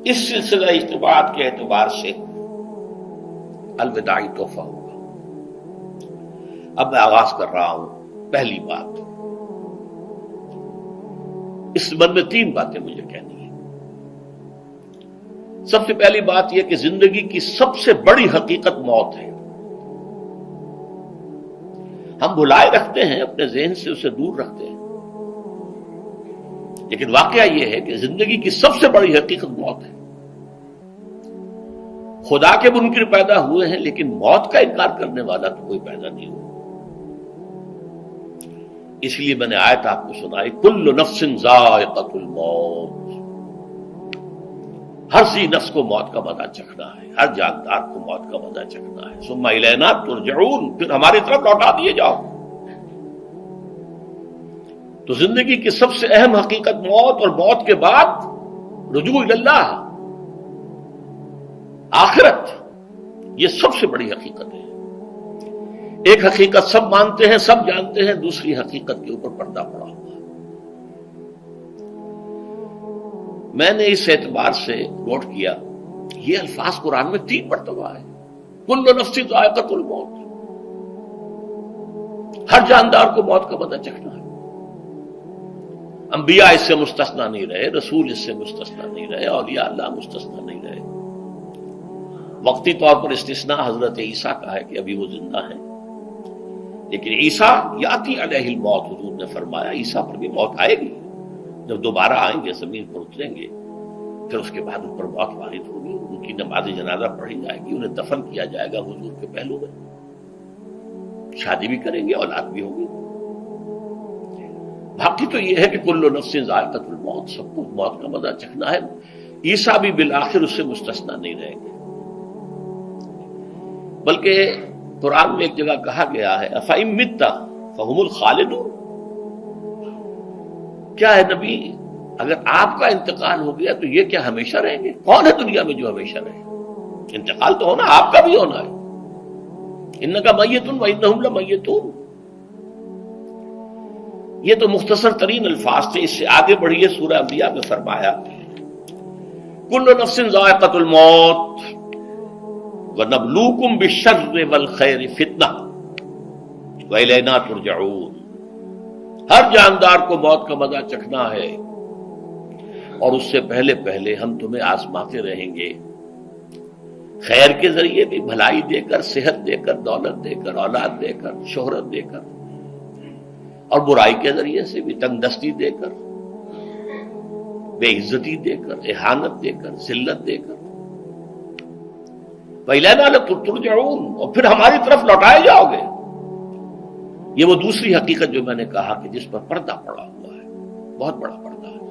اس سلسلہ اجتماعات کے اعتبار سے الوداعی تحفہ ہوگا۔ اب میں آغاز کر رہا ہوں۔ پہلی بات، اس سبب میں 3 باتیں مجھے کہنی ہیں۔ سب سے پہلی بات یہ کہ زندگی کی سب سے بڑی حقیقت موت ہے۔ ہم بھلائے رکھتے ہیں، اپنے ذہن سے اسے دور رکھتے ہیں، لیکن واقعہ یہ ہے کہ زندگی کی سب سے بڑی حقیقت موت ہے۔ خدا کے منکر پیدا ہوئے ہیں، لیکن موت کا انکار کرنے والا تو کوئی پیدا نہیں ہوا۔ اس لیے میں نے آیت آپ کو سنائی، کل نفس ذائقۃ الموت، ہر ذی نفس کو موت کا مزہ چکھنا ہے، ہر جاندار کو موت کا مزہ چکھنا ہے۔ ثم الینا ترجعون، پھر ہماری طرف لوٹا دیے جاؤ۔ تو زندگی کی سب سے اہم حقیقت موت، اور موت کے بعد رجوع اللہ، آخرت، یہ سب سے بڑی حقیقت ہے۔ ایک حقیقت سب مانتے ہیں، سب جانتے ہیں، دوسری حقیقت کے اوپر پردہ پڑا ہوا ہے۔ میں نے اس اعتبار سے نوٹ کیا، یہ الفاظ قرآن میں 3 مرتبہ ہے، کل نفس ذائقۃ الموت، ہر جاندار کو موت کا مزہ چکھنا ہے۔ انبیاء اس سے مستثنا نہیں رہے، رسول اس سے مستثنا نہیں رہے، اولیاء اللہ مستثنا نہیں رہے۔ وقتی طور پر استثناء حضرت عیسیٰ کا ہے کہ ابھی وہ زندہ ہیں، لیکن عیسیٰ یاتی علیہ الموت، حضور نے فرمایا عیسیٰ پر بھی موت آئے گی، جب دوبارہ آئیں گے زمین پر اتریں گے، پھر اس کے بعد ان پر موت وارد ہوگی، ان کی نماز جنازہ پڑھی جائے گی، انہیں دفن کیا جائے گا حضور کے پہلو میں، شادی بھی کریں گے، اولاد بھی ہوگی۔ باقی تو یہ ہے کہ کل نفس ذائقۃ الموت، سب کو موت کا مزہ چکھنا ہے۔ عیسیٰ بھی بالآخر اس سے مستثنا نہیں رہیں گے، بلکہ قرآن میں ایک جگہ کہا گیا ہے أَفَإِن مِتَّ فَهُمُ الْخَالِدُونَ، کیا ہے نبی، اگر آپ کا انتقال ہو گیا تو یہ کیا ہمیشہ رہیں گے؟ کون ہے دنیا میں جو ہمیشہ رہے؟ انتقال تو ہونا، آپ کا بھی ہونا ہے۔ إِنَّكَ مَيِّتٌ وَإِنَّهُمْ لَمَيِّتُونَ، یہ تو مختصر ترین الفاظ تھے۔ اس سے آگے بڑھیے، سورہ انبیاء میں فرمایا کل نفس ذائقۃ الموت وَنَبْلُوكُمْ بِالشَّرِّ وَالْخَيْرِ فِتْنَةً وَإِلَيْنَا تُرْجَعُونَ، ہر جاندار کو موت کا مزہ چکھنا ہے، اور اس سے پہلے پہلے ہم تمہیں آزماتے رہیں گے، خیر کے ذریعے بھی، بھلائی دے کر، صحت دے کر، دولت دے کر، اولاد دے کر، شہرت دے کر، اور برائی کے ذریعے سے بھی، تنگ دستی دے کر، بے عزتی دے کر، اہانت دے کر، ذلت دے کر، وَإِلَيْنَا تُرْجَعُونَ، اور پھر ہماری طرف لوٹائے جاؤ گے۔ یہ وہ دوسری حقیقت جو میں نے کہا کہ جس پر پردہ پڑا ہوا ہے، بہت بڑا پردہ ہے۔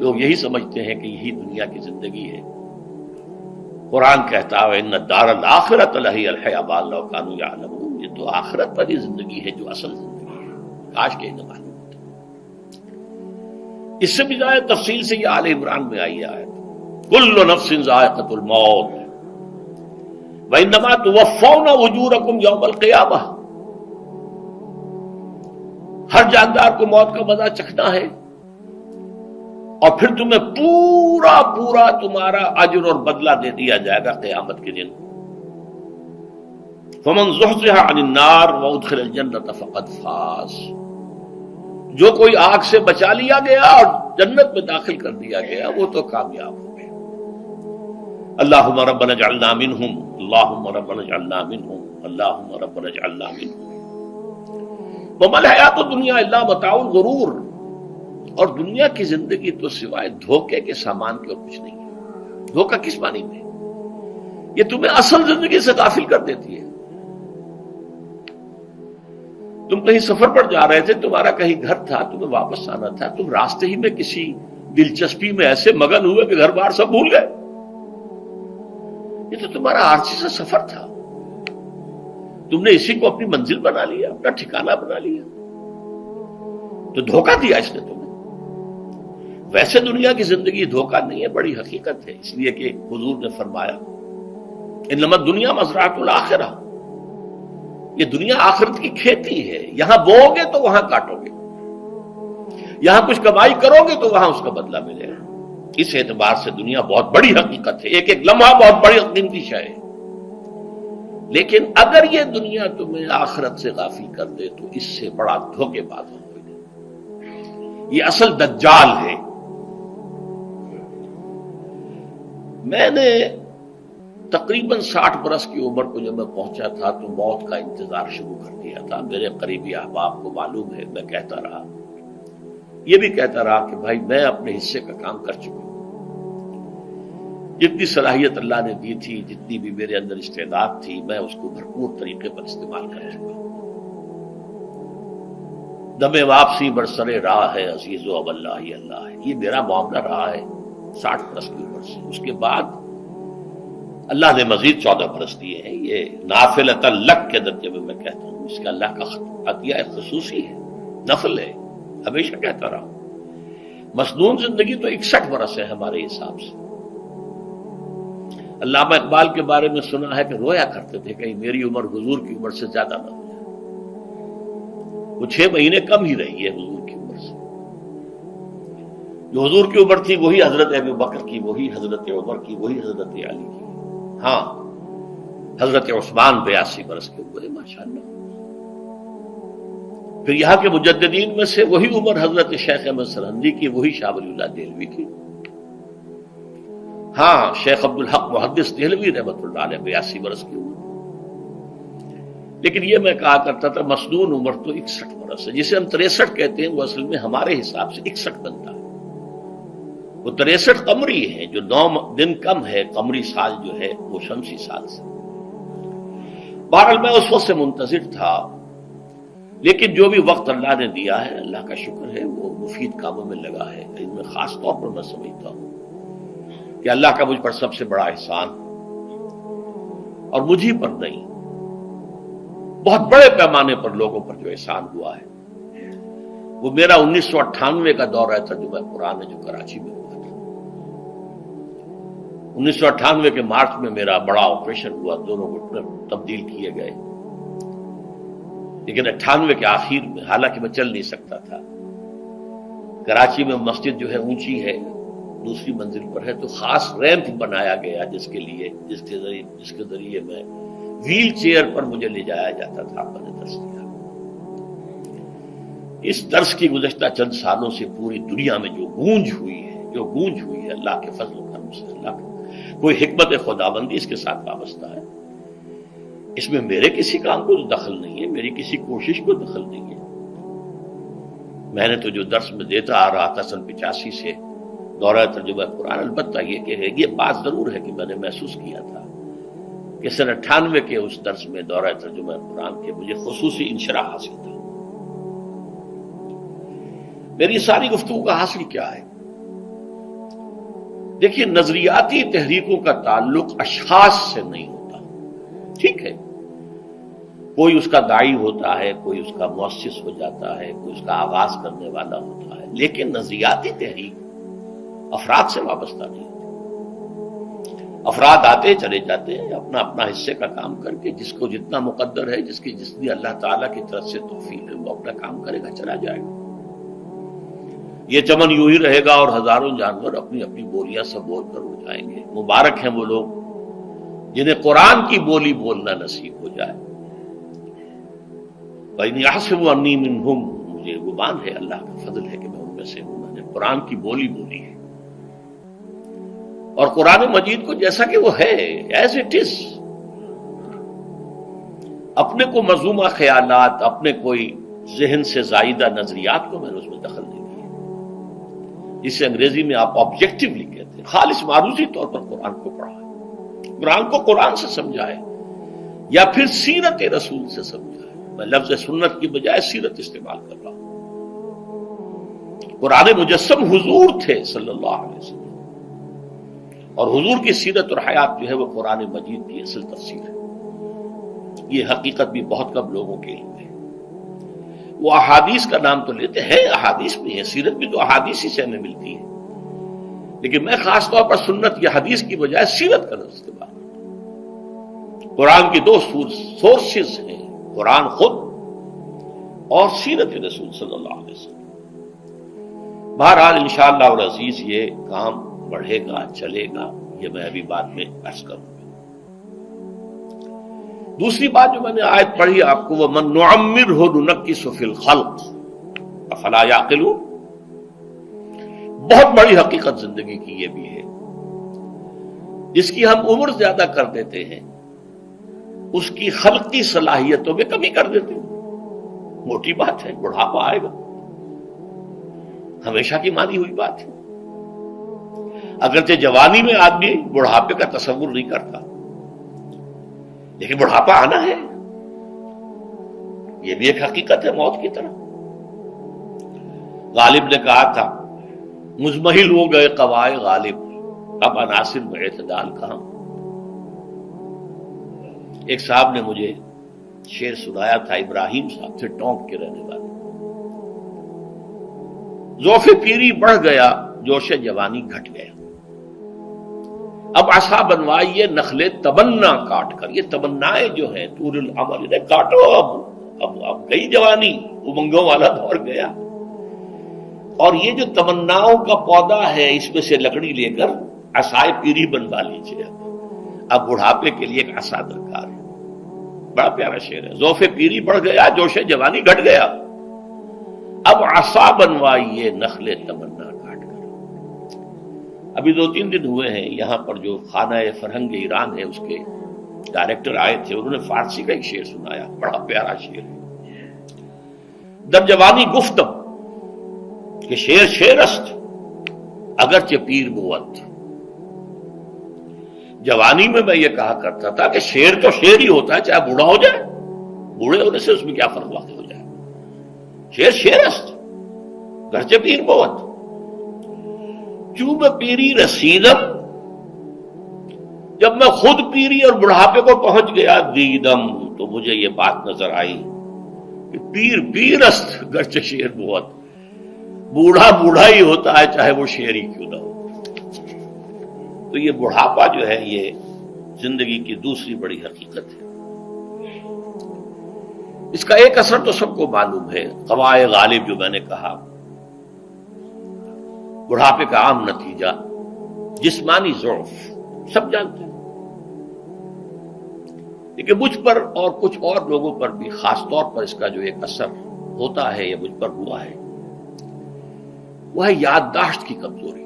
لوگ یہی سمجھتے ہیں کہ یہی دنیا کی زندگی ہے۔ قرآن کہتا ہے إِنَّ الدَّارَ الْآخِرَةَ لَهِيَ الْحَيَوَانُ لَوْ كَانُوا يَعْلَمُونَ، یہ تو آخرت والی زندگی ہے جو اصل زندگی ہے، کاش کہ انہیں معلوم ہوتا۔ اس سے بھی زیادہ تفصیل سے یہ آل عمران میں آئی آیت، كُلُّ نَفْسٍ ذَائِقَةُ الْمَوْتِ وَإِنَّمَا تُوَفَّوْنَ أُجُورَكُمْ يَوْمَ الْقِيَامَةِ، ہر جاندار کو موت کا مزہ چکھنا ہے، اور پھر تمہیں پورا پورا تمہارا اجر اور بدلہ دے دیا جائے گا قیامت کے دن۔ فَمَنْ زُحْزِحَ عَنِ النَّارِ وَأُدْخِلَ الْجَنَّةَ فَقَدْ فَازَ، جو کوئی آگ سے بچا لیا گیا اور جنت میں داخل کر دیا گیا وہ تو کامیاب ہو گیا۔ اللہم ربنا اجعلنا منہم، اللہم ربنا اجعلنا منہم، اللہم ربنا اجعلنا منہم۔ وَمَا الْحَيَاةُ الدُّنْيَا إِلَّا مَتَاعُ الْغُرُورِ، اور دنیا کی زندگی تو سوائے دھوکے کے سامان کے اور کچھ نہیں ہے۔ دھوکہ کس معنی میں؟ یہ تمہیں اصل زندگی سے غافل کر دیتی ہے۔ تم کہیں سفر پر جا رہے تھے، تمہارا کہیں گھر تھا، تمہیں واپس آنا تھا، تم راستے ہی میں کسی دلچسپی میں ایسے مگن ہوئے کہ گھر بار سب بھول گئے۔ یہ تو تمہارا عارضی سا سفر تھا، تم نے اسی کو اپنی منزل بنا لیا، اپنا ٹھکانہ بنا لیا، تو دھوکہ دیا اس نے تمہیں۔ ویسے دنیا کی زندگی دھوکہ نہیں ہے، بڑی حقیقت ہے، اس لیے کہ حضور نے فرمایا انما الدنیا مزرعۃ الآخرہ، یہ دنیا آخرت کی کھیتی ہے، یہاں بو گے تو وہاں کاٹو گے، یہاں کچھ کمائی کرو گے تو وہاں اس کا بدلہ ملے گا۔ اس اعتبار سے دنیا بہت بڑی حقیقت ہے، ایک ایک لمحہ بہت بڑی قیمتی شے ہے، لیکن اگر یہ دنیا تمہیں آخرت سے غافل کر دے تو اس سے بڑا دھوکے باز ہو کوئی نہیں۔ یہ اصل دجال ہے۔ میں نے تقریباً 60 برس کی عمر کو جب میں پہنچا تھا تو موت کا انتظار شروع کر دیا تھا۔ میرے قریبی احباب کو معلوم ہے، میں کہتا رہا، یہ بھی کہتا رہا کہ بھائی میں اپنے حصے کا کام کر چکا ہوں، جتنی صلاحیت اللہ نے دی تھی، جتنی بھی میرے اندر استعداد تھی، میں اس کو بھرپور طریقے پر استعمال کر چکا ہوں۔ دم واپسی برسر راہ ہے عزیز و اب اللہ ہی اللہ ہے، یہ میرا معاملہ رہا ہے 60 برس کی عمر سے۔ اس کے بعد اللہ نے مزید 14 برس دیے ہیں، یہ نافلۃ لک کے درجے میں کہتا ہوں، اس کا اللہ کا عطیہ خصوصی ہے، نفل ہے، ہمیشہ کہتا رہا ہوں۔ مسنون زندگی تو 61 برس ہے ہمارے حساب سے۔ علامہ اقبال کے بارے میں سنا ہے کہ رویا کرتے تھے کہ میری عمر حضور کی عمر سے زیادہ نہ ہو جائے، وہ 6 مہینے کم ہی رہی ہے حضور کی عمر سے۔ جو حضور کی عمر تھی وہی حضرت ابو بکر کی، وہی حضرت عمر کی، وہی حضرت علی کی۔ ہاں، حضرت عثمان 82 برس کے ہوئے ماشاءاللہ۔ پھر یہاں کے مجددین میں سے وہی عمر حضرت شیخ احمد سرہندی کی، وہی شاہ ولی اللہ دہلوی کی۔ ہاں، شیخ عبدالحق محدث دہلوی رحمۃ اللہ علیہ 82 برس کی عمر۔ لیکن یہ میں کہا کرتا تھا مسنون عمر تو 61 برس ہے، جسے ہم 63 کہتے ہیں، وہ اصل میں ہمارے حساب سے 61 بنتا ہے۔ وہ 63 قمری ہے، جو 9 دن کم ہے، قمری سال جو ہے وہ شمسی سال سے۔ بہرحال میں اس وقت سے منتظر تھا، لیکن جو بھی وقت اللہ نے دیا ہے، اللہ کا شکر ہے، وہ مفید کاموں میں لگا ہے۔ ان میں خاص طور پر میں سمجھتا ہوں کہ اللہ کا مجھ پر سب سے بڑا احسان، اور مجھے پر نہیں، بہت بڑے پیمانے پر لوگوں پر جو احسان ہوا ہے، وہ میرا 1998 کا دورہ ترجمہ قرآن ہے جو کراچی میں ہوا تھا۔ 1998 کے مارچ میں میرا بڑا آپریشن ہوا، دونوں گھٹنے تبدیل کیے گئے، لیکن 98 کے آخر میں، حالانکہ میں چل نہیں سکتا تھا، کراچی میں مسجد جو ہے اونچی ہے، دوسری منزل پر ہے، تو خاص ریمپ بنایا گیا جس کے ذریعے میں ویل چیئر پر مجھے لے جایا جاتا تھا۔ میں نے درس دیا۔ اس درس کی گزشتہ چند سالوں سے پوری دنیا میں جو گونج ہوئی ہے اللہ کے فضل و کرم سے، اللہ کا کوئی حکمت خداوندی اس کے ساتھ وابستہ ہے۔ اس میں میرے کسی کام کو دخل نہیں ہے، میری کسی کوشش کو دخل نہیں ہے۔ میں نے تو جو درس میں دیتا آ رہا تھا سن 85 سے، دورہ ترجمہ قرآن، البتہ یہ بات ضرور ہے کہ میں نے محسوس کیا تھا کہ سن 98 کے اس درس میں دورہ ترجمہ قرآن کے مجھے خصوصی انشراح حاصل تھا۔ میری ساری گفتگو کا حاصل کیا ہے؟ دیکھیے، نظریاتی تحریکوں کا تعلق اشخاص سے نہیں ہوتا، ٹھیک ہے، کوئی اس کا داعی ہوتا ہے، کوئی اس کا مؤسس ہو جاتا ہے، کوئی اس کا آغاز کرنے والا ہوتا ہے، لیکن نظریاتی تحریک افراد سے وابستہ نہیں ہوتی۔ افراد آتے چلے جاتے ہیں اپنا اپنا حصے کا کام کر کے، جس کو جتنا مقدر ہے، جتنی اللہ تعالیٰ کی طرف سے توفیق ہے، وہ اپنا کام کرے گا، چلا جائے گا۔ یہ چمن یوں ہی رہے گا اور ہزاروں جانور اپنی اپنی بولیاں سے بول کر اڑ جائیں گے۔ مبارک ہیں وہ لوگ جنہیں قرآن کی بولی بولنا نصیب ہو جائے۔ وَإِنْ يَحْسَبُ أَنِّي مِنْهُمْ، مجھے گمان ہے، اللہ کا فضل ہے کہ میں ان میں سے ہوں، میں نے قرآن کی بولی بولی ہے، اور قرآن مجید کو جیسا کہ وہ ہے، ایز اٹ از، اپنے کو مذمومہ خیالات، اپنے کوئی ذہن سے زائدہ نظریات کو میں نے اس میں دخل نہیں دیا، جسے انگریزی میں آپ آبجیکٹیولی کہتے ہیں، خالص معروضی طور پر قرآن کو پڑھا ہے، قرآن کو قرآن سے سمجھا ہے، یا پھر سیرت رسول سے سمجھا ہے۔ میں لفظ سنت کی بجائے سیرت استعمال کر رہا ہوں۔ قرآن مجسم حضور تھے صلی اللہ علیہ وسلم، اور حضور کی سیرت اور حیات جو ہے وہ قرآن مجید کی اصل تفسیر ہے۔ یہ حقیقت بھی بہت کم لوگوں کے علم ہے۔ وہ احادیث کا نام تو لیتے ہیں، احادیث بھی ہے، سیرت بھی تو احادیث ہی سے ہمیں ملتی ہے، لیکن میں خاص طور پر سنت یا حدیث کی بجائے سیرت کا لفظ استعمال کرتا ہوں۔ قرآن کی 2 سورسز ہیں، قرآن خود اور سیرت رسول صلی اللہ علیہ وسلم۔ بہرحال انشاءاللہ العزیز یہ کام بڑھے گا، چلے گا، یہ میں ابھی بعد میں عرض کروں گا۔ دوسری بات جو میں نے آیت پڑھی آپ کو، وَمَن نُعَمِّرْهُ نُنَكِّسُ فِي الْخَلْقِ أَفَلَا يَعْقِلُونَ، بہت بڑی حقیقت زندگی کی یہ بھی ہے، جس کی ہم عمر زیادہ کر دیتے ہیں اس کی خلقی صلاحیتوں میں کمی کر دیتے ہیں۔ موٹی بات ہے، بڑھاپا آئے گا، ہمیشہ کی مانی ہوئی بات ہے۔ اگرچہ جوانی میں آدمی بڑھاپے کا تصور نہیں کرتا، لیکن بڑھاپا آنا ہے، یہ بھی ایک حقیقت ہے موت کی طرح۔ غالب نے کہا تھا مزمحل ہو گئے قوائے غالب، اب عناصر میں اعتدال کہاں۔ ایک صاحب نے مجھے شعر سنایا تھا، ابراہیم صاحب تھے ٹونک کے رہنے والے، ذوف پیری بڑھ گیا جوش جوانی گھٹ گیا، اب عصا بنوائیے نخل تمنا کاٹ کر۔ یہ تمنائیں جو ہیں طول العمر، انہیں کاٹو، اب گئی جوانی، امنگوں والا دور گیا، اور یہ جو تمناؤں کا پودا ہے اس میں سے لکڑی لے کر عصائے پیری بنوا لیجیے، اب بڑھاپے کے لیے ایک عصا درکار ہے۔ بڑا پیارا شعر ہے، ذوف پیری بڑھ گیا جوش جوانی گھٹ گیا، اب عصا بنوائیے نخل تمنا کاٹ کر۔ ابھی 2-3 دن ہوئے ہیں یہاں پر جو خانہ فرہنگ ایران ہے اس کے ڈائریکٹر آئے تھے، انہوں نے فارسی کا ایک شعر سنایا، بڑا پیارا شعر ہے، در جوانی گفتم کہ شعر شعر است اگرچہ پیر بود۔ جوانی میں میں یہ کہا کرتا تھا کہ شعر تو شعر ہی ہوتا ہے، چاہے بوڑھا ہو جائے، بوڑھے ہونے سے اس میں کیا فرق واقع ہو جائے، شعر شعر است گرچہ پیر بود۔ چوب پیری رسیدم، جب میں خود پیری اور بڑھاپے کو پہنچ گیا، دیدم تو مجھے یہ بات نظر آئی کہ پیر پیر است گرچہ شعر بود، بوڑھا بوڑھا ہی ہوتا ہے چاہے وہ شعر ہی کیوں نہ ہو۔ تو یہ بڑھاپا جو ہے یہ زندگی کی دوسری بڑی حقیقت ہے۔ اس کا ایک اثر تو سب کو معلوم ہے، قوائے غالب جو میں نے کہا، بڑھاپے کا عام نتیجہ جسمانی ضعف، سب جانتے ہیں، لیکن مجھ پر اور کچھ اور لوگوں پر بھی خاص طور پر اس کا جو ایک اثر ہوتا ہے، یہ مجھ پر ہوا ہے، وہ ہے یادداشت کی کمزوری،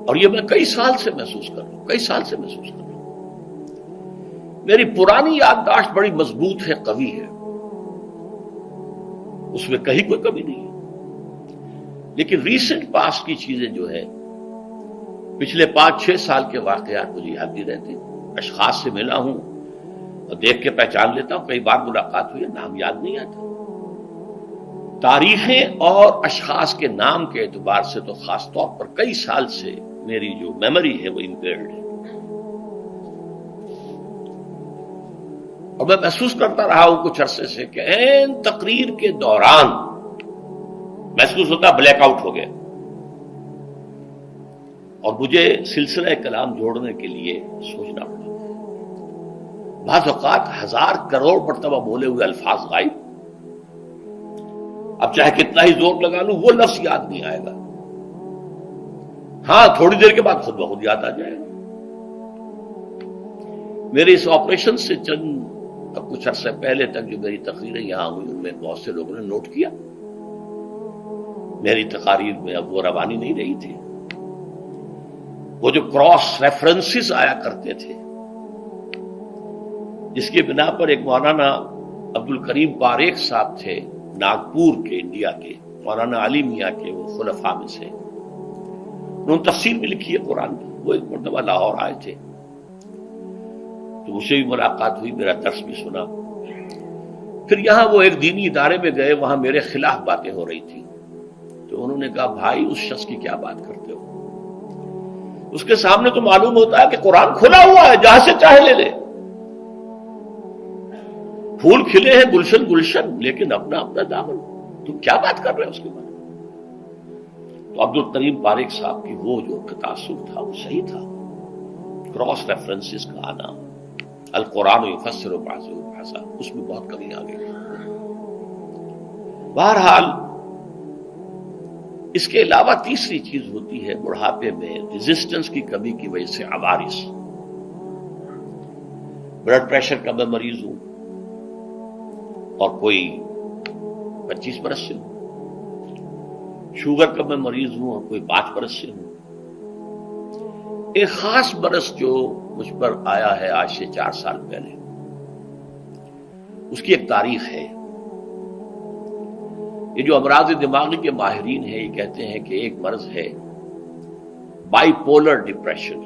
اور یہ میں کئی سال سے محسوس کر رہا ہوں، میری پرانی یادداشت بڑی مضبوط ہے، قوی ہے، اس میں کہیں کوئی کمی نہیں ہے، لیکن ریسنٹ پاس کی چیزیں جو ہے، پچھلے 5-6 سال کے واقعات مجھے یاد نہیں رہتے، اشخاص سے ملا ہوں اور دیکھ کے پہچان لیتا ہوں، کئی بار ملاقات ہوئی ہے، نام یاد نہیں آتا، تاریخیں اور اشخاص کے نام کے اعتبار سے تو خاص طور پر کئی سال سے میری جو میموری ہے وہ امپیئرڈ ہے، اور میں محسوس کرتا رہا ہوں کچھ عرصے سے کہ عین تقریر کے دوران محسوس ہوتا بلیک آؤٹ ہو گیا، اور مجھے سلسلہ کلام جوڑنے کے لیے سوچنا پڑا، بعض اوقات 1000 کروڑ مرتبہ بولے ہوئے الفاظ غائب، اب چاہے کتنا ہی زور لگا لوں وہ لفظ یاد نہیں آئے گا، ہاں تھوڑی دیر کے بعد خود بخود یاد آ جائے گا۔ میرے اس آپریشن سے اب کچھ عرصے پہلے تک جو میری تقریریں یہاں ہوئی ان میں بہت سے لوگوں نے نوٹ کیا، میری تقاریر میں اب وہ روانی نہیں رہی تھی، وہ جو کراس ریفرنسز آیا کرتے تھے، جس کی بنا پر ایک مولانا عبدالکریم پاریخ صاحب تھے ناگپور کے، انڈیا کے، مولانا علی میاں کے وہ خلفاء میں سے، انہوں نے تفسیر بھی لکھی ہے قرآن کی، وہ ایک مرتبہ لاہور آئے تھے تو مجھ سے بھی ملاقات ہوئی، میرا درس بھی سنا، پھر یہاں وہ ایک دینی ادارے میں گئے، وہاں میرے خلاف باتیں ہو رہی تھی، تو انہوں نے کہا بھائی اس شخص کی کیا بات کرتے ہو، اس کے سامنے تو معلوم ہوتا ہے کہ قرآن کھلا ہوا ہے، جہاں سے چاہے لے لے، پھول کھلے ہیں گلشن گلشن، لیکن اپنا اپنا دامن، تم کیا بات کر رہے ہو اس کے بارے میں؟ تو عبدالکریم پاریخ صاحب کی وہ جو تاثر تھا وہ صحیح تھا، کراس ریفرنسز کا آنا، القرآن یفسر بعضہ بعضا، اس میں بہت کمی آ گئی۔ بہرحال اس کے علاوہ تیسری چیز ہوتی ہے بڑھاپے میں ریزسٹنس کی کمی کی وجہ سے عوارض. بلڈ پریشر کا میں مریض ہوں اور کوئی 25 برس سے ہوں، شوگر کا میں مریض ہوں اور کوئی 5 برس سے ہوں. ایک خاص برس جو مجھ پر آیا ہے آج سے 4 سال پہلے، اس کی ایک تاریخ ہے. یہ جو امراض دماغی کے ماہرین ہیں یہ کہتے ہیں کہ ایک مرض ہے بائی پولر ڈپریشن.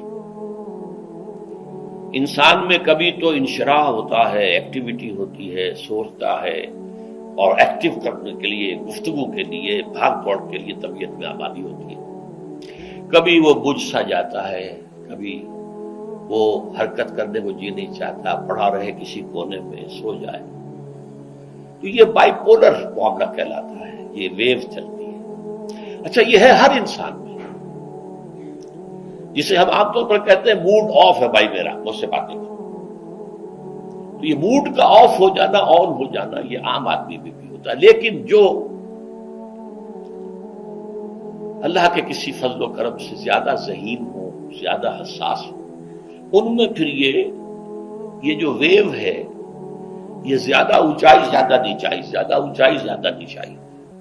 انسان میں کبھی تو انشراح ہوتا ہے، ایکٹیویٹی ہوتی ہے، سوچتا ہے اور ایکٹیو کرنے کے لیے، گفتگو کے لیے، بھاگ دوڑ کے لیے طبیعت میں آبادی ہوتی ہے. کبھی وہ بجھ سا جاتا ہے، کبھی وہ حرکت کرنے کو جی نہیں چاہتا، پڑا رہے کسی کونے میں، سو جائے. تو یہ بائی پولر معاملہ کہلاتا ہے، یہ ویو چلتی ہے. اچھا یہ ہے ہر انسان میں، جسے ہم عام طور پر کہتے ہیں موڈ آف ہے بھائی میرا، مجھ سے باتیں کرو. تو یہ موڈ کا آف ہو جانا، آن ہو جانا، یہ عام آدمی میں بھی ہوتا ہے. لیکن جو اللہ کے کسی فضل و کرم سے زیادہ ذہین ہو، زیادہ حساس ہو، ان میں پھر یہ جو ویو ہے یہ زیادہ اونچائی زیادہ نیچائی، زیادہ اونچائی زیادہ نیچائی،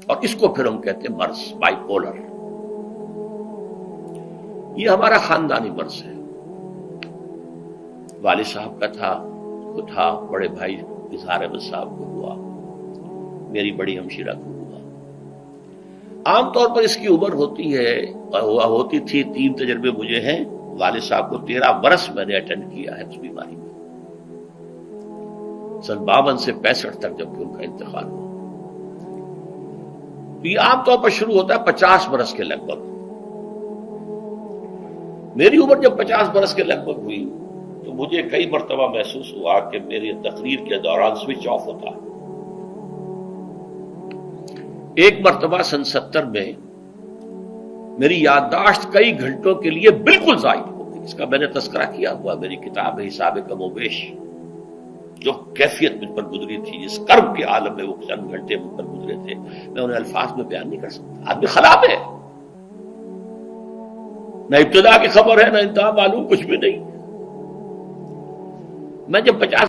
اور اس کو پھر ہم کہتے ہیں مرض، بائی پولر. یہ ہمارا خاندانی مرض ہے. والد صاحب کا تھا، بڑے بھائی اظہار احمد صاحب کو ہوا، میری بڑی ہمشیرہ کو ہوا. عام طور پر اس کی عمر ہوتی تھی 3 تجربے مجھے ہیں. والد صاحب کو 13 برس میں نے اٹینڈ کیا ہے اس بیماری میں، سن 52 سے 65 تک جب کہ ان کا انتقال ہوا. تو یہ عام طور پر شروع ہوتا ہے 50 برس کے لگ بھگ. میری عمر جب 50 برس کے لگ بھگ ہوئی تو مجھے کئی مرتبہ محسوس ہوا کہ میری تقریر کے دوران سوئچ آف ہوتا ہے. ایک مرتبہ سن 70 میں میری یادداشت کئی گھنٹوں کے لیے بالکل ضائع ہو گئی. اس کا میں نے تذکرہ کیا ہوا، میری کتاب ہے حساب کم و بیش. جو کیفیت مجھ پر گزری تھی، جس کرب کے عالم میں وہ چند گھنٹے مجھ پر گزرے تھے، میں انہیں الفاظ میں بیان نہیں کر سکتا. آدمی خراب ہے، نہ ابتدا کی خبر ہے نہ انتہا معلوم، کچھ بھی نہیں. میں جب 50